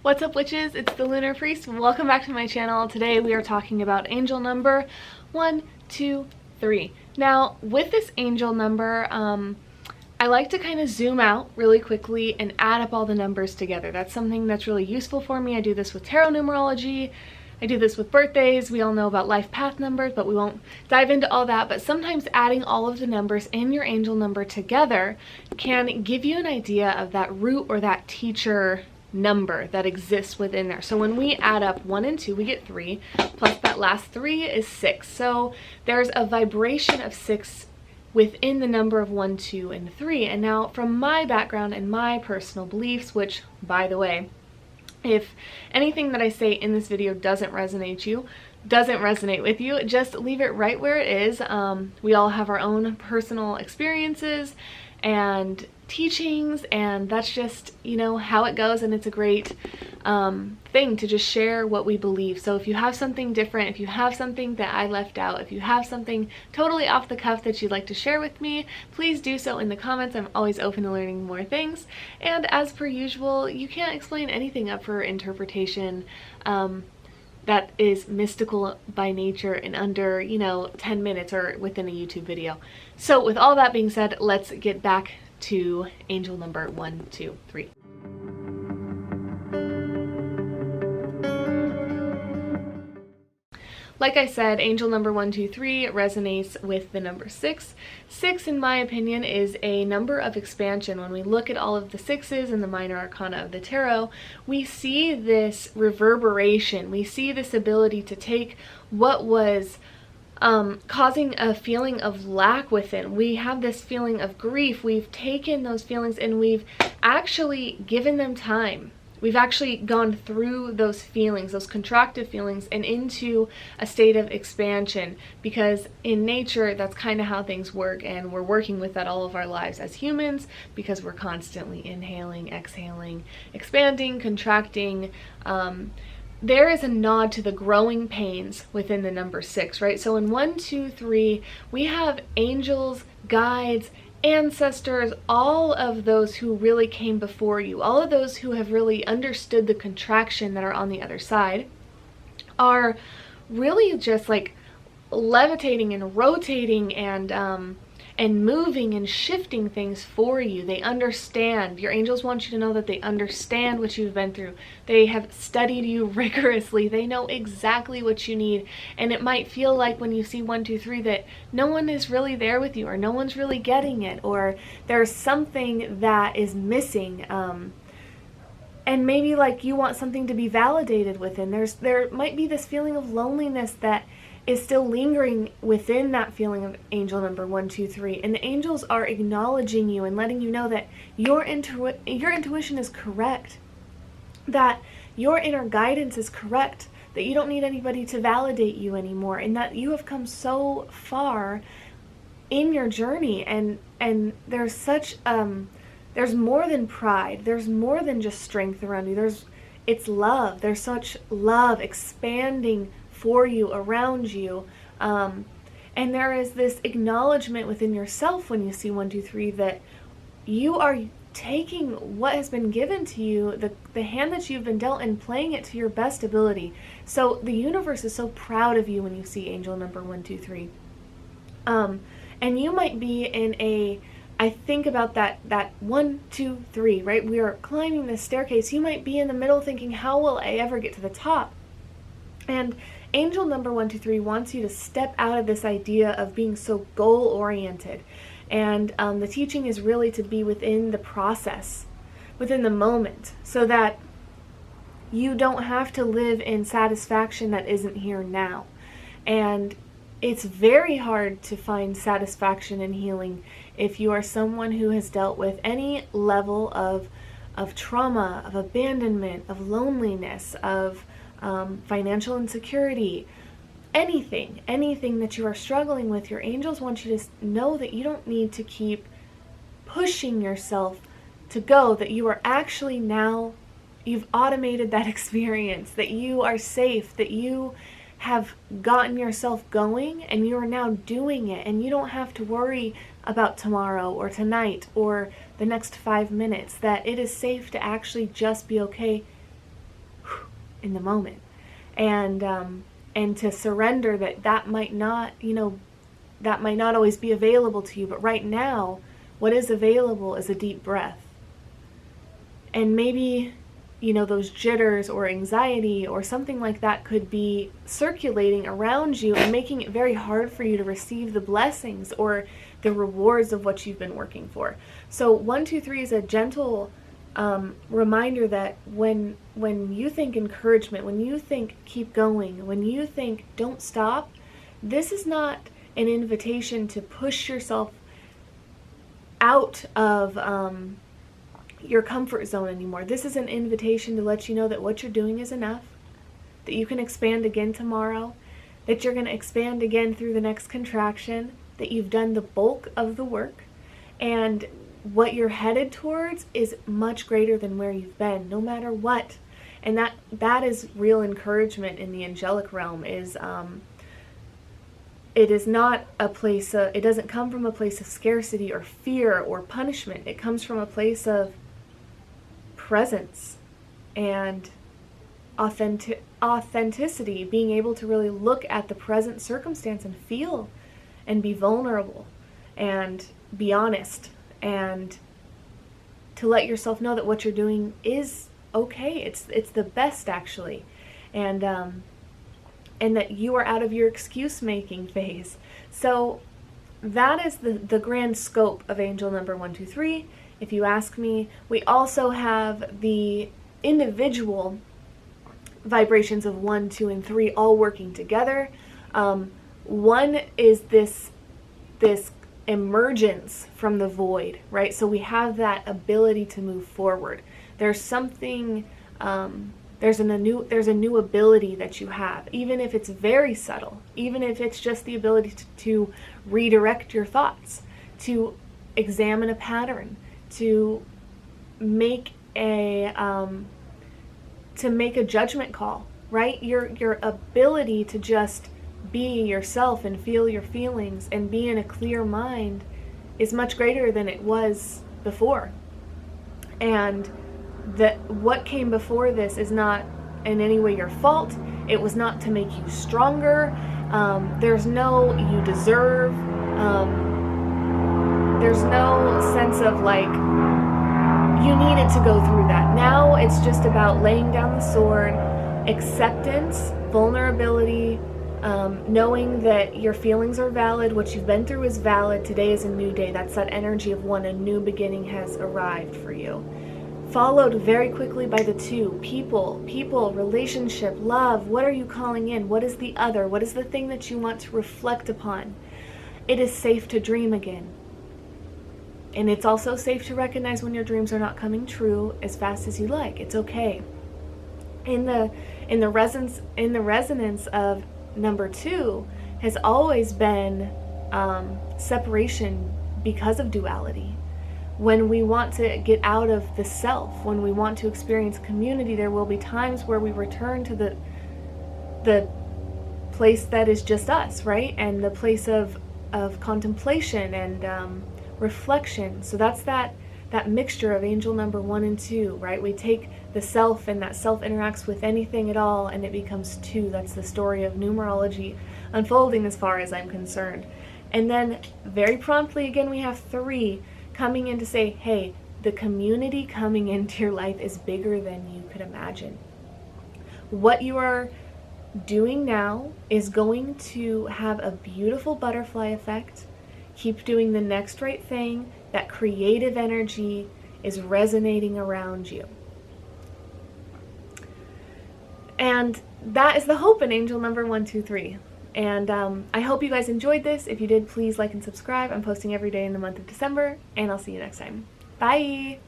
What's up, witches? It's the Lunar Priest. Welcome back to my channel. Today we are talking about angel number 123. Now, with this angel number, I like to kind of zoom out really quickly and add up all the numbers together. That's something that's really useful for me. I do this with tarot numerology. I do this with birthdays. We all know about life path numbers, but we won't dive into all that. But sometimes adding all of the numbers in your angel number together can give you an idea of that root or that teacher number that exists within there. So when we add up 1 and 2, we get 3, plus that last 3 is 6. So there's a vibration of 6 within the number of 1, 2, and 3. And now from my background and my personal beliefs, which, by the way, if anything that I say in this video doesn't resonate with you, just leave it right where it is. We all have our own personal experiences and teachings, and that's just, you know, how it goes, and it's a great thing to just share what we believe. So if you have something different, if you have something that I left out, if you have something totally off the cuff that you'd like to share with me, please do so in the comments. I'm always open to learning more things, and as per usual, you can't explain anything up for interpretation that is mystical by nature in under, 10 minutes or within a YouTube video. So with all that being said, let's get back to angel number 123. Like I said, angel number 123 resonates with the number 6. 6, in my opinion, is a number of expansion. When we look at all of the 6s in the minor arcana of the tarot, we see this reverberation. We see this ability to take what was causing a feeling of lack within. We have this feeling of grief. We've taken those feelings and we've actually given them time. We've actually gone through those feelings, those contractive feelings, and into a state of expansion, because in nature, that's kind of how things work, and we're working with that all of our lives as humans, because we're constantly inhaling, exhaling, expanding, contracting. There is a nod to the growing pains within the number 6, right? So in 1, 2, 3, we have angels, guides, ancestors, all of those who really came before you, all of those who have really understood the contraction that are on the other side, are really just like levitating and rotating and moving and shifting things for you. They understand. Your angels want you to know that they understand what you've been through. They have studied you rigorously. They know exactly what you need. And it might feel like when you see 1, 2, 3 that no one is really there with you, or no one's really getting it, or there's something that is missing. And maybe like you want something to be validated within. There might be this feeling of loneliness that is still lingering within that feeling of angel number 1, 2, 3. And the angels are acknowledging you and letting you know that your intuition is correct, that your inner guidance is correct, that you don't need anybody to validate you anymore, and that you have come so far in your journey. And there's such there's more than pride. There's more than just strength around you. It's love. There's such love expanding for you, around you, and there is this acknowledgement within yourself when you see 1, 2, 3 that you are taking what has been given to you, the hand that you've been dealt, and playing it to your best ability. So the universe is so proud of you when you see angel number 1, 2, 3. And you might be in I think about that 1, 2, 3, right? We are climbing this staircase. You might be in the middle thinking, how will I ever get to the top? And angel number 1, 2, 3 wants you to step out of this idea of being so goal-oriented. And the teaching is really to be within the process, within the moment, so that you don't have to live in satisfaction that isn't here now. And it's very hard to find satisfaction and healing if you are someone who has dealt with any level of trauma, of abandonment, of loneliness, of financial insecurity, anything that you are struggling with. Your angels want you to know that you don't need to keep pushing yourself to go, that you are actually now, you've automated that experience, that you are safe, that you have gotten yourself going and you are now doing it, and you don't have to worry about tomorrow or tonight or the next 5 minutes, that it is safe to actually just be okay in the moment. And to surrender that might not, that might not always be available to you, but right now, what is available is a deep breath. And maybe, those jitters or anxiety or something like that could be circulating around you and making it very hard for you to receive the blessings or the rewards of what you've been working for. So 1, 2, 3 is a gentle reminder that when you think encouragement, when you think keep going, when you think don't stop, this is not an invitation to push yourself out of your comfort zone anymore. This is an invitation to let you know that what you're doing is enough, that you can expand again tomorrow, that you're going to expand again through the next contraction, that you've done the bulk of the work, and what you're headed towards is much greater than where you've been, no matter what. And that is real encouragement in the angelic realm. It is not a place it doesn't come from a place of scarcity or fear or punishment. It comes from a place of presence and authenticity, being able to really look at the present circumstance and feel and be vulnerable and be honest, and to let yourself know that what you're doing is okay. It's the best, actually, and that you are out of your excuse making phase. So that is the grand scope of angel number 1, 2, 3. If you ask me, we also have the individual vibrations of 1, 2, and 3 all working together. 1 is this emergence from the void, right? So we have that ability to move forward. There's something, there's a new ability that you have, even if it's very subtle, even if it's just the ability to redirect your thoughts, to examine a pattern, to make a judgment call, right? Your ability to just be yourself and feel your feelings and be in a clear mind is much greater than it was before. And what came before this is not in any way your fault. It was not to make you stronger. There's no you deserve. There's no sense of like you needed to go through that. Now it's just about laying down the sword, acceptance, vulnerability, knowing that your feelings are valid, what you've been through is valid. Today is a new day. That's that energy of 1, a new beginning has arrived for you. Followed very quickly by the 2, people, relationship, love. What are you calling in? What is the other? What is the thing that you want to reflect upon? It is safe to dream again. And it's also safe to recognize when your dreams are not coming true as fast as you like. It's okay. In the resonance of number 2 has always been separation because of duality. When we want to get out of the self, when we want to experience community, there will be times where we return to the place that is just us, right? And the place of contemplation and reflection. So that's that mixture of angel number 1 and 2, right? We take the self, and that self interacts with anything at all, and it becomes 2. That's the story of numerology unfolding as far as I'm concerned. And then very promptly again we have 3 coming in to say, hey, the community coming into your life is bigger than you could imagine. What you are doing now is going to have a beautiful butterfly effect. Keep doing the next right thing. That creative energy is resonating around you. And that is the hope in angel number 1, 2, 3. And I hope you guys enjoyed this. If you did, please like and subscribe. I'm posting every day in the month of December, and I'll see you next time. Bye!